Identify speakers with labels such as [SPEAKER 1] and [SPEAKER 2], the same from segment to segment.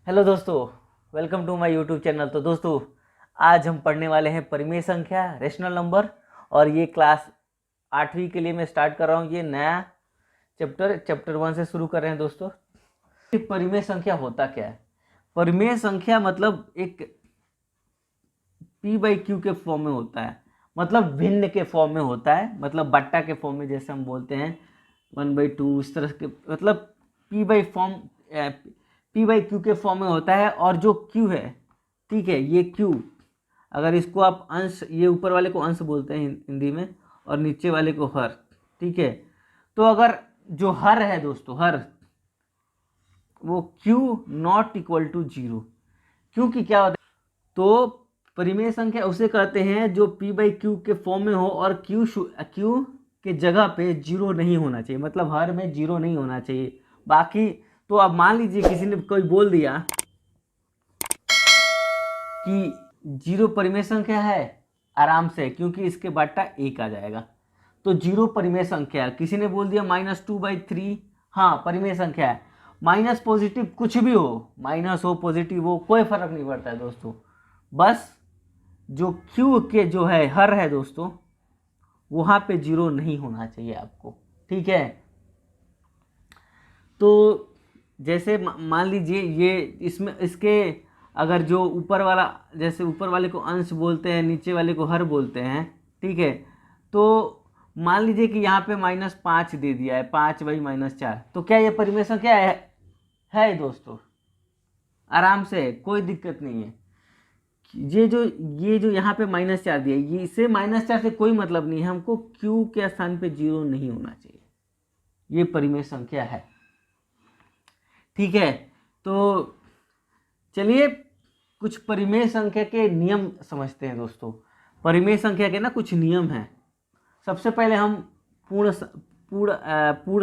[SPEAKER 1] Hello दोस्तों, welcome to my YouTube channel. तो दोस्तों, आज हम पढ़ने वाले हैं परिमेय संख्या, रेशनल नंबर। और ये क्लास 8वीं के लिए मैं स्टार्ट कर रहा हूँ। ये नया चैप्टर 1 से शुरू कर रहे हैं दोस्तों। परिमेय संख्या होता क्या है? परिमेय संख्या मतलब एक p/q के फॉर्म में होता है, मतलब भिन्न के फॉर्म में होता है, मतलब बट्टा के फॉर्म में, जैसे हम बोलते हैं 1/2, इस तरह के, मतलब p/q के फॉर्म में होता है। और जो q है, ठीक है, ये q, अगर इसको आप अंश, ये ऊपर वाले को अंश बोलते हैं हिंदी में, और नीचे वाले को हर, ठीक है। तो अगर जो हर है दोस्तों, हर, वो q नॉट इक्वल टू 0, क्योंकि क्या होता है, तो परिमेय संख्या उसे कहते हैं जो p/q के फॉर्म में हो और q के जगह पे 0 नहीं होना चाहिए, मतलब हर में 0 नहीं होना चाहिए। बाकी तो अब मान लीजिए किसी ने कोई बोल दिया कि 0 परिमेय संख्या है, आराम से, क्योंकि इसके बट्टा 1 आ जाएगा, तो 0 परिमेय संख्या है। किसी ने बोल दिया -2/3, हाँ परिमेय संख्या है। माइनस पॉजिटिव कुछ भी हो, माइनस हो पॉजिटिव हो, कोई फर्क नहीं पड़ता है दोस्तों। बस जो q के जो है हर है दोस्तों, वहां पे 0 नहीं होना चाहिए आपको, ठीक है। तो जैसे मान लीजिए ये, इसमें इसके अगर जो ऊपर वाला, जैसे ऊपर वाले को अंश बोलते हैं, नीचे वाले को हर बोलते हैं, ठीक है। तो मान लीजिए कि यहाँ पे -5 दे दिया है, 5/-4, तो क्या ये परिमेय संख्या है दोस्तों? आराम से, कोई दिक्कत नहीं है। ये जो यहाँ पे -4 दिया, ये इसे -4 से कोई मतलब नहीं है, हमको q के स्थान पे 0 नहीं होना चाहिए, ये परिमेय संख्या है, ठीक है। तो चलिए कुछ परिमेय संख्या के नियम समझते हैं दोस्तों। परिमेय संख्या के ना कुछ नियम हैं। सबसे पहले हम पूर्ण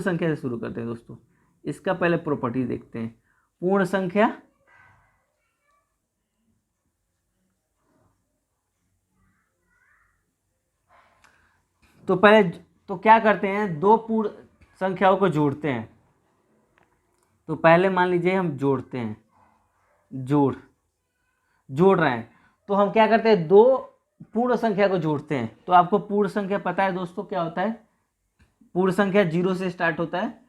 [SPEAKER 1] संख्या से शुरू करते हैं दोस्तों। इसका पहले प्रॉपर्टी देखते हैं। पूर्ण संख्या तो पहले तो क्या करते हैं, दो पूर्ण संख्याओं को जोड़ते हैं। तो पहले मान लीजिए हम जोड़ते हैं, जोड़ रहे हैं, तो हम क्या करते हैं, दो पूर्ण संख्या को जोड़ते हैं। तो आपको पूर्ण संख्या पता है दोस्तों क्या होता है? पूर्ण संख्या 0 से स्टार्ट होता है,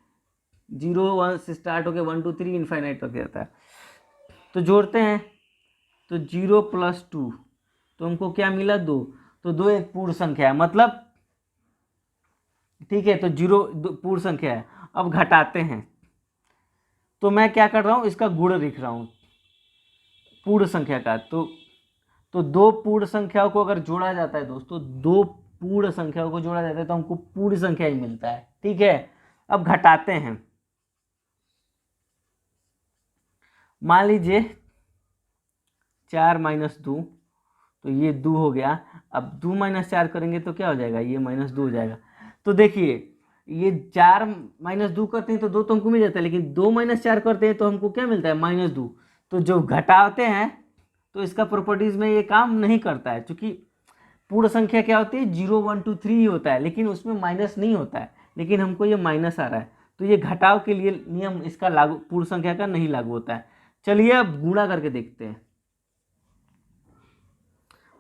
[SPEAKER 1] 0 1 से स्टार्ट होकर 1 2 3 इनफाइनाइट तक जाता है। तो जोड़ते हैं, तो 0 + 2, तो हमको क्या मिला, 2। तो 2 एक पूर्ण संख्या है, मतलब, ठीक है। तो 0 पूर्ण संख्या है। अब घटाते हैं, तो मैं क्या कर रहा हूँ, इसका गुण लिख रहा हूँ पूर्ण संख्या का। तो दो पूर्ण संख्याओं को अगर जोड़ा जाता है दोस्तों, दो पूर्ण संख्याओं को जोड़ा जाता है, तो हमको पूर्ण संख्या ही मिलता है, ठीक है। अब घटाते हैं, मान लीजिए 4 - 2, तो ये 2 हो गया। अब 2 - 4 करेंगे तो क्या हो जाएगा, ये -2 हो जाएगा। तो देखिए, ये 4 - 2 करते हैं तो 2 तो हमको मिल जाता है, लेकिन 2 - 4 करते हैं तो हमको क्या मिलता है, -2। तो जो घटाते हैं तो इसका प्रॉपर्टीज में ये काम नहीं करता है, क्योंकि पूर्ण संख्या क्या होती है, 0 1 2 3 ही होता है, लेकिन उसमें माइनस नहीं होता है, लेकिन हमको ये माइनस आ रहा है, तो ये घटाव के लिए नियम इसका लागू, पूर्ण संख्या का नहीं लागू होता है। चलिए अब गुणा करके देखते हैं।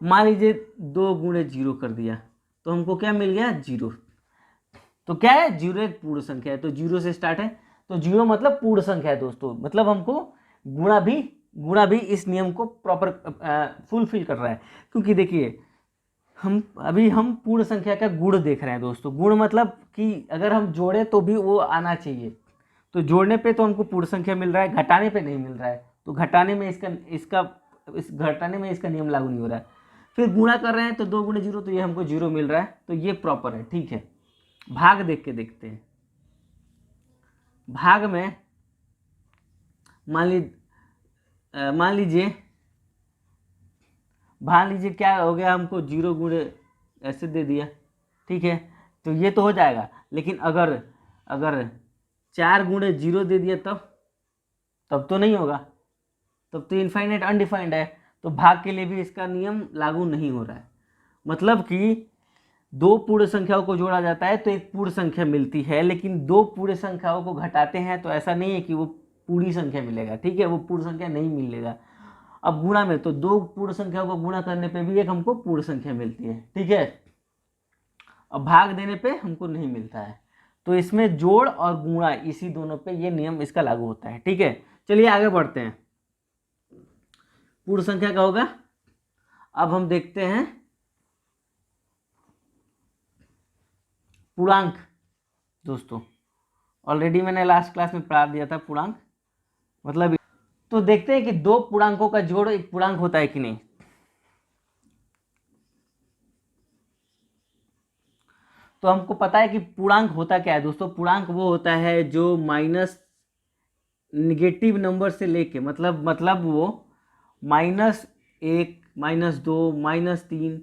[SPEAKER 1] मान लीजिए 2 × 0 कर दिया, तो हमको क्या मिल गया, 0। तो क्या है, 0 एक पूर्ण संख्या है, तो 0 से स्टार्ट है, तो 0 मतलब पूर्ण संख्या है दोस्तों, मतलब हमको गुणा भी इस नियम को प्रॉपर फुलफिल कर रहा है। क्योंकि देखिए, हम पूर्ण संख्या का गुण देख रहे हैं दोस्तों। गुण मतलब कि अगर हम जोड़े तो भी वो आना चाहिए। तो जोड़ने पे तो हमको पूर्ण संख्या मिल रहा है, घटाने पे नहीं मिल रहा है, तो घटाने में घटाने में इसका नियम लागू नहीं हो रहा है। फिर गुणा कर रहे हैं, तो 2 × 0, तो ये हमको 0 मिल रहा है, तो ये प्रॉपर है, ठीक है। भाग देख के देखते हैं। भाग में मान लीजिए क्या हो गया, हमको 0 × ऐसे दे दिया, ठीक है। तो ये तो हो जाएगा, लेकिन अगर 4 × 0 दे दिया तब तो नहीं होगा, तब तो इनफाइनाइट अनडिफाइंड है, तो भाग के लिए भी इसका नियम लागू नहीं हो रहा है। मतलब कि दो पूर्ण संख्याओं को जोड़ा जाता है तो एक पूर्ण संख्या मिलती है, लेकिन दो पूर्ण संख्याओं को घटाते हैं तो ऐसा नहीं है कि वो पूरी संख्या मिलेगा, ठीक है, वो पूर्ण संख्या नहीं मिलेगा। अब गुणा में तो दो पूर्ण संख्याओं को गुणा करने पे भी एक हमको पूर्ण संख्या मिलती है, ठीक है। अब भाग देने पे हमको नहीं मिलता है, तो इसमें जोड़ और गुणा इसी दोनों पे ये नियम इसका लागू होता है, ठीक है। चलिए आगे बढ़ते हैं। पूर्ण संख्या का होगा, अब हम देखते हैं पूर्णांक। दोस्तों ऑलरेडी मैंने लास्ट क्लास में पढ़ा दिया था पूर्णांक मतलब। तो देखते हैं कि दो पूर्णांकों का जोड़ एक पूर्णांक होता है कि नहीं। तो हमको पता है कि पूर्णांक होता क्या है दोस्तों। पूर्णांक वो होता है जो माइनस निगेटिव नंबर से लेके मतलब वो -1 -2 -3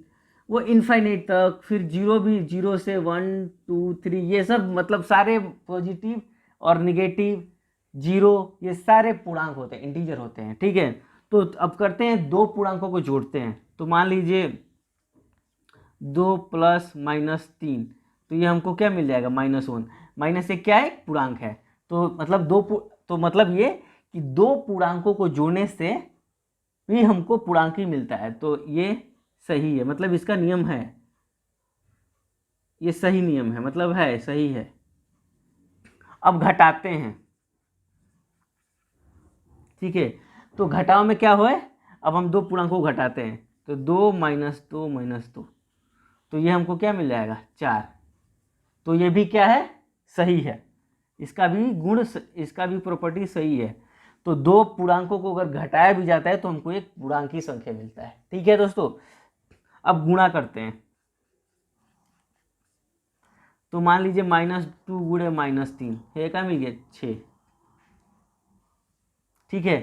[SPEAKER 1] वो इनफाइनाइट तक, फिर जीरो भी, जीरो से 1 2 3 ये सब मतलब सारे पॉजिटिव और निगेटिव जीरो ये सारे पूर्णांक होते हैं, इंटीजर होते हैं, ठीक है। तो अब करते हैं दो पूर्णांकों को जोड़ते हैं। तो मान लीजिए 2 + -3, तो ये हमको क्या मिल जाएगा -1। -1 क्या है, पूर्णांक है। तो मतलब तो मतलब ये कि दो पूर्णांकों को जोड़ने से भी हमको पूर्णांक ही मिलता है, तो ये सही है, मतलब इसका नियम है, ये सही नियम है, मतलब है सही है। अब घटाते हैं, ठीक है। तो घटाओ में क्या होए, अब हम दो पूर्णांकों को घटाते हैं, तो 2 - 2 - 2, तो ये हमको क्या मिल जाएगा 4। तो ये भी क्या है, सही है, इसका भी गुण, इसका भी प्रॉपर्टी सही है। तो दो पूर्णांकों को अगर घटाया भी जाता है तो हमको एक पूर्णांकी संख्या मिलता है, ठीक है दोस्तों। अब गुणा करते हैं, तो मान लीजिए -2 गुणे -3 है, क्या मिल गया 6, ठीक है।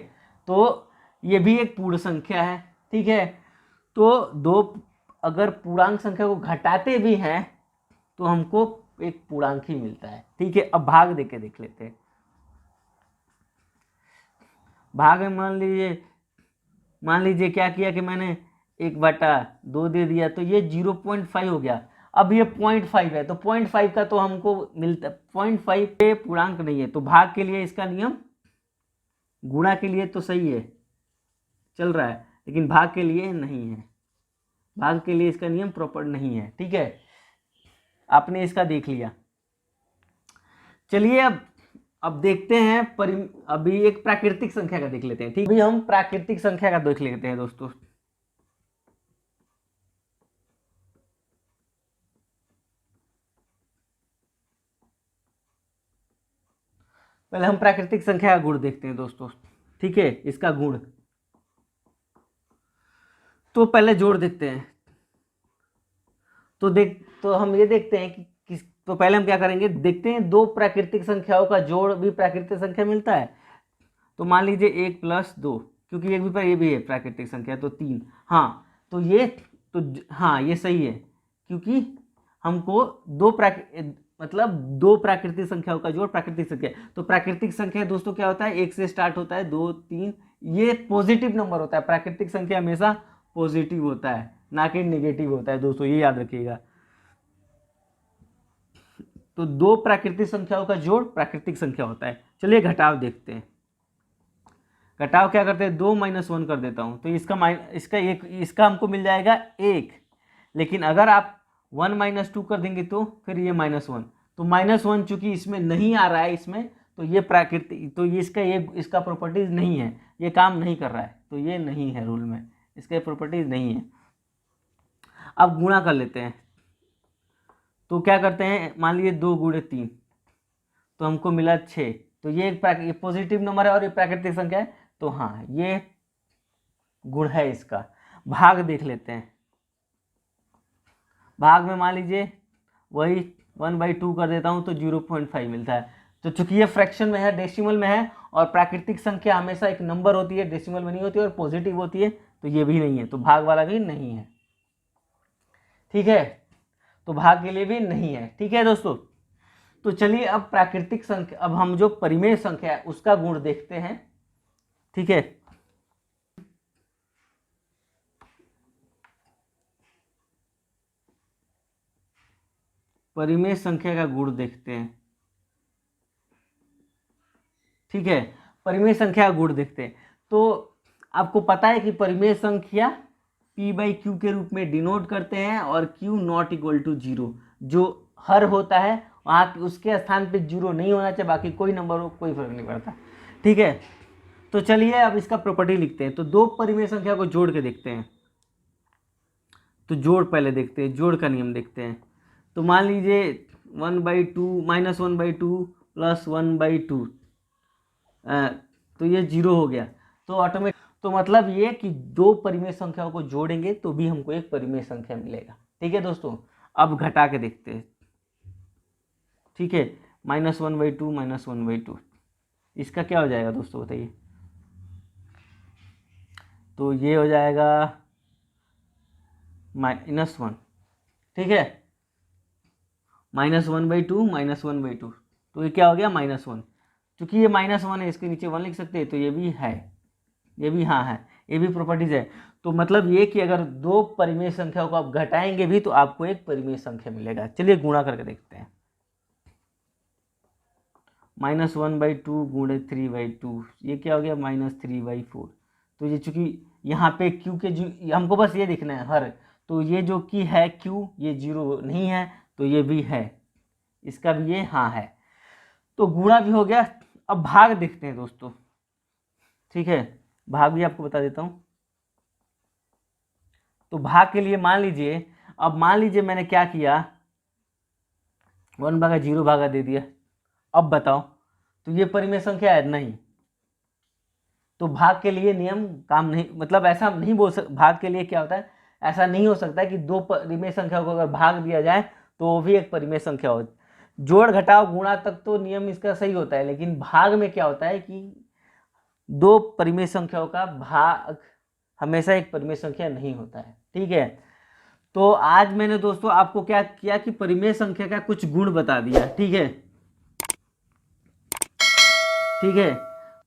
[SPEAKER 1] तो ये भी एक पूर्ण संख्या है, ठीक है। तो दो अगर पूर्णांक संख्या को घटाते भी हैं तो हमको एक पूर्णांक ही मिलता है, ठीक है। अब भाग देके देख लेते हैं। भाग में मान लीजिए क्या किया कि मैंने 1/2 दे दिया, तो ये 0.5 हो गया। अब ये 0.5 है, तो 0.5 का तो हमको मिलता, 0.5 पे पूर्णांक नहीं है, तो भाग के लिए इसका नियम, गुणा के लिए तो सही है, चल रहा है, लेकिन भाग के लिए नहीं है। भाग के लिए इसका नियम प्रॉपर नहीं है, ठीक है। आपने इसका देख लिया। चलिए अब देखते हैं अभी एक प्राकृतिक संख्या का देख लेते हैं, ठीक। अभी हम प्राकृतिक संख्या का देख लेते हैं दोस्तों। पहले हम प्राकृतिक संख्या का गुण देखते हैं दोस्तों, ठीक है, इसका गुण। तो पहले जोड़ देखते हैं। तो हम ये देखते हैं कि तो पहले हम क्या करेंगे, देखते हैं दो प्राकृतिक संख्याओं का जोड़ भी प्राकृतिक संख्या मिलता है। तो मान लीजिए 1 + 2, क्योंकि एक भी पर ये भी है प्राकृतिक संख्या, तो 3। हाँ, तो ये तो हाँ ये सही है, क्योंकि हमको मतलब दो प्राकृतिक संख्याओं का जोड़ प्राकृतिक संख्या। तो प्राकृतिक संख्या दोस्तों क्या होता है, 1 से स्टार्ट होता है, 2 3, ये पॉजिटिव नंबर होता है। प्राकृतिक संख्या हमेशा पॉजिटिव होता है, ना कि नेगेटिव होता है दोस्तों, ये याद रखिएगा। तो दो प्राकृतिक संख्याओं का जोड़ प्राकृतिक संख्या होता है। चलिए घटाव देखते हैं। घटाव क्या करते हैं, 2 - 1 कर देता हूँ, तो इसका हमको मिल जाएगा 1। लेकिन अगर आप 1 - 2 कर देंगे तो फिर ये -1, तो -1 चूंकि इसमें नहीं आ रहा है, इसमें तो ये प्राकृतिक, तो इसका प्रॉपर्टीज नहीं है, ये काम नहीं कर रहा है, तो ये नहीं है रूल में, इसके प्रॉपर्टीज नहीं है। अब गुणा कर लेते हैं। तो क्या करते हैं, मान लीजिए 2 × 3, तो हमको मिला 6। तो ये एक पॉजिटिव नंबर है और ये प्राकृतिक संख्या है, तो हाँ ये गुण है इसका। भाग देख लेते हैं। भाग में मान लीजिए वही 1/2 कर देता हूँ, तो 0.5 मिलता है। तो चूंकि ये फ्रैक्शन में है, डेसिमल में है, और प्राकृतिक संख्या हमेशा एक नंबर होती है, डेसिमल में नहीं होती है और पॉजिटिव होती है, तो ये भी नहीं है, तो भाग वाला भी नहीं है, ठीक है। तो भाग के लिए भी नहीं है, ठीक है दोस्तों। तो चलिए अब प्राकृतिक संख्या, अब हम जो परिमेय संख्या है उसका गुण देखते हैं, ठीक है। परिमेय संख्या का गुण देखते हैं, ठीक है। परिमेय संख्या का गुण देखते हैं। तो आपको पता है कि परिमेय संख्या p/q के रूप में डिनोट करते हैं और q नॉट इक्वल टू 0, जो हर होता है वहाँ उसके स्थान पे 0 नहीं होना चाहिए, बाकी कोई नंबर हो कोई फर्क नहीं पड़ता। ठीक है, तो चलिए अब इसका प्रॉपर्टी लिखते हैं। तो दो परिमेय संख्या को जोड़ के देखते हैं। तो जोड़ पहले देखते हैं, जोड़ का नियम देखते हैं। तो मान लीजिए 1/2 -1/2 + 1/2, तो ये 0 हो गया। तो ऑटोमेटिक, तो मतलब ये कि दो परिमेय संख्याओं को जोड़ेंगे तो भी हमको एक परिमेय संख्या मिलेगा। ठीक है दोस्तों, अब घटा के देखते हैं। ठीक है, -1/2 -1/2, इसका क्या हो जाएगा दोस्तों बताइए। तो ये हो जाएगा -1। ठीक है, -1/2 -1/2, तो ये क्या हो गया -1। क्योंकि ये -1 है, इसके नीचे 1 लिख सकते हैं, तो ये भी है, ये भी हाँ है, ये भी प्रॉपर्टीज है। तो मतलब ये कि अगर दो परिमेय संख्याओं को आप घटाएंगे भी तो आपको एक परिमेय संख्या मिलेगा। चलिए गुणा करके देखते हैं। -1/2 गुणे 3/2, ये क्या हो गया -3/4। तो ये चूंकि यहाँ पे q के हमको बस ये दिखना है हर, तो ये जो की है q, ये 0 नहीं है, तो ये भी है, इसका भी ये हाँ है। तो गुणा भी हो गया। अब भाग देखते हैं दोस्तों। ठीक है, भाग भी आपको बता देता हूँ। तो भाग के लिए मान लीजिए मैंने क्या किया, 1/0 भागा दे दिया। अब बताओ, तो ये परिमेय संख्या है नहीं। तो भाग के लिए नियम काम नहीं, मतलब ऐसा नहीं भाग के लिए क्या होता है, ऐसा नहीं हो सकता कि दो परिमेय संख्या को अगर भाग दिया जाए तो वो भी एक परिमेय संख्या हो। जोड़ घटाव गुणा तक तो नियम इसका सही होता है, लेकिन भाग में क्या होता है कि दो परिमेय संख्याओं का भाग हमेशा एक परिमेय संख्या नहीं होता है। ठीक है, तो आज मैंने दोस्तों आपको क्या किया कि परिमेय संख्या का कुछ गुण बता दिया। ठीक है, ठीक है,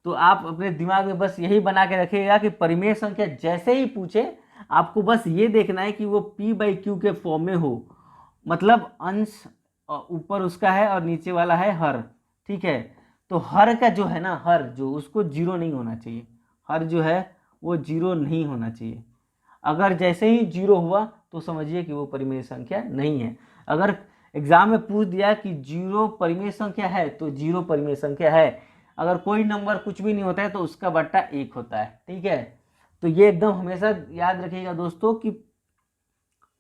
[SPEAKER 1] तो आप अपने दिमाग में बस यही बना के रखिएगा कि परिमेय संख्या जैसे ही पूछे आपको बस ये देखना है कि वो p/q के फॉर्म में हो, मतलब अंश ऊपर उसका है और नीचे वाला है हर। ठीक है, तो हर का जो है ना, हर जो उसको 0 नहीं होना चाहिए, हर जो है वो 0 नहीं होना चाहिए। अगर जैसे ही 0 हुआ तो समझिए कि वो परिमेय संख्या नहीं है। अगर एग्जाम में पूछ दिया कि 0 परिमेय संख्या है तो 0 परिमेय संख्या है। अगर कोई नंबर कुछ भी नहीं होता है तो उसका बट्टा 1 होता है। ठीक है, तो ये एकदम हमेशा याद रखिएगा दोस्तों कि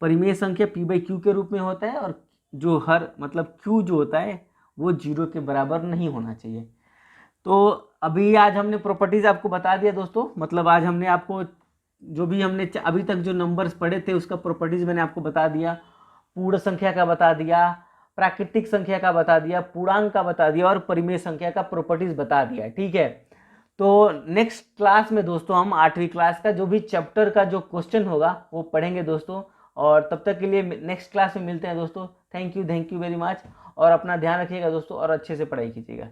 [SPEAKER 1] परिमेय संख्या p/q के रूप में होता है और जो हर मतलब q जो होता है वो 0 के बराबर नहीं होना चाहिए। तो अभी आज हमने प्रॉपर्टीज आपको बता दिया दोस्तों, मतलब आज हमने आपको जो भी हमने अभी तक जो नंबर्स पढ़े थे उसका प्रॉपर्टीज मैंने आपको बता दिया। पूर्ण संख्या का बता दिया, प्राकृतिक संख्या का बता दिया, पूर्णांक का बता दिया और परिमेय संख्या का प्रॉपर्टीज बता दिया। ठीक है, तो नेक्स्ट क्लास में दोस्तों हम 8वीं क्लास का जो भी चैप्टर का जो क्वेश्चन होगा वो पढ़ेंगे दोस्तों। और तब तक के लिए नेक्स्ट क्लास में मिलते हैं दोस्तों। थैंक यू वेरी मच, और अपना ध्यान रखिएगा दोस्तों और अच्छे से पढ़ाई कीजिएगा।